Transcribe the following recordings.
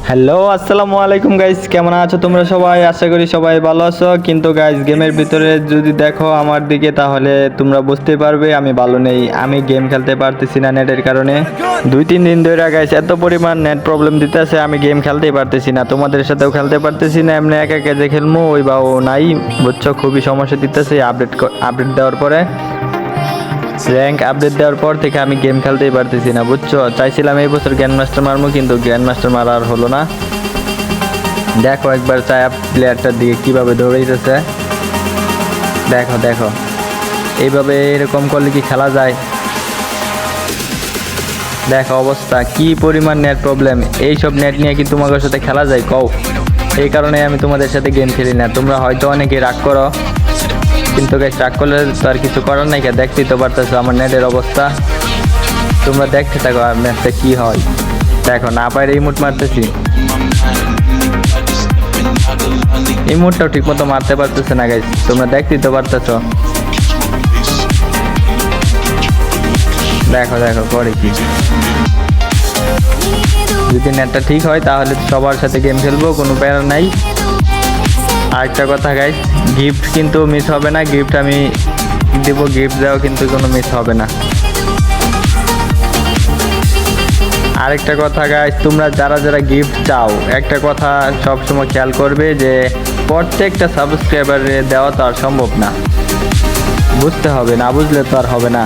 Hello আসসালামু আলাইকুম guys, কেমন আছো তোমরা সবাই? আশা করি সবাই ভালো আছো। কিন্তু গাইস গেমের ভিতরে যদি দেখো আমার দিকে তাহলে তোমরা বুঝতে পারবে আমি ভালো নেই। আমি গেম খেলতে পারতেছি না নেটের কারণে। 2-3 দিন ধরে গাইস এত পরিমাণ নেট প্রবলেম দিতেছে, আমি গেম খেলতেই পারতেছি না, তোমাদের সাথেও খেলতে পারতেছি না। এমনি একা একা যে খেলবো ওই বাও নাই, বুঝছো? খুবই সমস্যা দিতেছে আপডেট দেওয়ার পরে, র্যাঙ্ক আপডেট দেওয়ার পর থেকে আমি গেম খেলতেই পারতেছি না, বুঝছো? চাইছিলাম এই বছর গ্র্যান্ড মাস্টার মারবো, কিন্তু গ্র্যান্ড মাস্টার মারা আর হলো না। দেখো একবার চায়া প্লেয়ারটার দিকে কিভাবে দৌড়াইতেছে, দেখো দেখো। এইভাবে এরকম করলে কি খেলা যায়? দেখো অবস্থা, কি পরিমাণ নেট প্রবলেম। এইসব নেট নিয়ে কি তোমাদের সাথে খেলা যায় কও? এই কারণে আমি তোমাদের সাথে গেম খেলি না। তোমরা হয়তো অনেকে রাগ করো, কিন্তু গাইস রাগ করলে তো আর কিছু করার নাই। দেখতেই তো পারতেছো আমার নেটের অবস্থা। তোমরা দেখতে থাকো আর ম্যাচটা কি হয়। দেখো না পাইরে ইমোট মারতেছি, ইমোটটাও ঠিক মতো মারতে পারতেছে না গাইস, তোমরা দেখতেই তো পারতেছো। দেখো দেখো করে কি। যদি নেটটা ঠিক হয় তাহলে সবার সাথে গেম খেলবো, কোনো প্যারা নাই। আরেকটা কথা গাইস, গিফট কিন্তু মিস হবে না। গিফট আমি দেবো, গিফট দেওয়া কিন্তু কোনো মিস হবে না। আরেকটা কথা গাইস, তোমরা যারা যারা গিফট চাও একটা কথা সবসময় খেয়াল করবে যে প্রত্যেকটা সাবস্ক্রাইবারে দেওয়া তো আর সম্ভব না, বুঝতে হবে, না বুঝলে তো আর হবে না।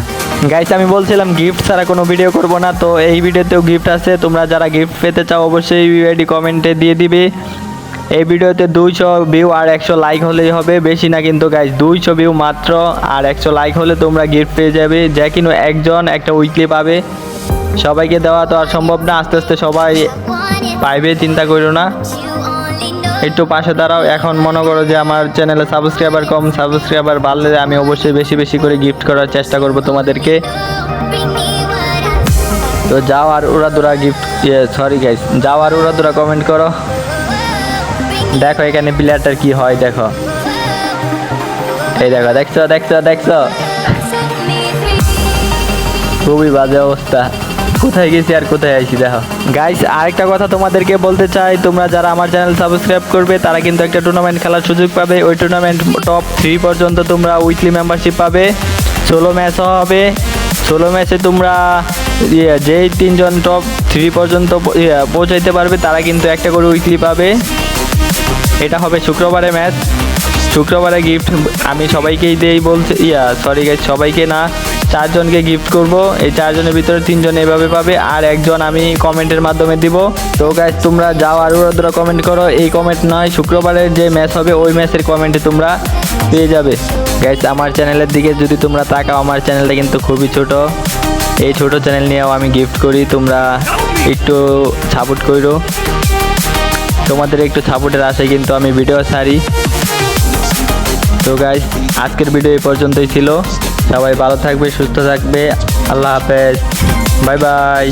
গাইস আমি বলছিলাম গিফট ছাড়া কোনো ভিডিও করব না, তো এই ভিডিওতেও গিফট আছে। তোমরা যারা গিফট পেতে চাও অবশ্যই ইউআইডি কমেন্টে দিয়ে দিবে। এই ভিডিওতে 200 ভিউ আর 100 লাইক হলেই হবে, বেশি না কিন্তু গাইস। 200 ভিউ মাত্র আর 100 লাইক হলে তোমরা গিফট পেয়ে যাবে, যে কিনো একজন একটা উইকলি পাবে। সবাইকে দেওয়া তো আর সম্ভব না, আস্তে আস্তে সবাই পাইবে, চিন্তা করো না। একটু পাশে দাঁড়াও। এখন মনে করো যে আমার চ্যানেলে সাবস্ক্রাইবার কম, সাবস্ক্রাইবার বাড়লে আমি অবশ্যই বেশি বেশি করে গিফট করার চেষ্টা করব তোমাদেরকে। তো যাও আর উড়াদুরা গিফট, সরি গাইস, যাও আর উড়াদুরা কমেন্ট করো। দেখো এখানে প্লেয়ারটার কি হয়, দেখো এই দেখো, দেখছো দেখছো দেখছো, খুবই বাজে অবস্থা। কোথায় গেছি আর কোথায় আইছি দেখো। গাইস আরেকটা কথা তোমাদেরকে বলতে চাই, তোমরা যারা আমার চ্যানেল সাবস্ক্রাইব করবে তারা কিন্তু একটা টুর্নামেন্ট খেলার সুযোগ পাবে। ওই টুর্নামেন্ট টপ 3 পর্যন্ত তোমরা উইকলি মেম্বারশিপ পাবে। 16 ম্যাচও হবে। 16 ম্যাচে তোমরা যেই 3 জন টপ 3 পর্যন্ত পৌঁছাইতে পারবে তারা কিন্তু একটা করে উইকলি পাবে। এটা হবে শুক্রবারে ম্যাচ। শুক্রবারে গিফট আমি সবাইকেই দেই বলছে, সরি গাইস, সবাইকে না, 4 জনকে গিফট করব। এই 4 জনের ভিতরে 3 জন এভাবে পাবে, আর একজন আমি কমেন্টের মাধ্যমে দিব। তো গাইস তোমরা যাও আর ওরা কমেন্ট করো। এই কমেন্ট নয়, শুক্রবারের যে ম্যাচ হবে ওই ম্যাচের কমেন্টে তোমরা পেয়ে যাবে। গাইস আমার চ্যানেলের দিকে যদি তোমরা তাকাও, আমার চ্যানেলটা কিন্তু খুবই ছোট। এই ছোট চ্যানেল নিয়েও আমি গিফট করি, তোমরা একটু সাপোর্ট করো। তোমাদের একটু সাপোর্টের আশায় কিন্তু আমি ভিডিও ছাড়ি। তো গাইস আজকের ভিডিও এই পর্যন্তই ছিল। সবাই ভালো থাকবে, সুস্থ থাকবে। আল্লাহ হাফেজ, বাই বাই।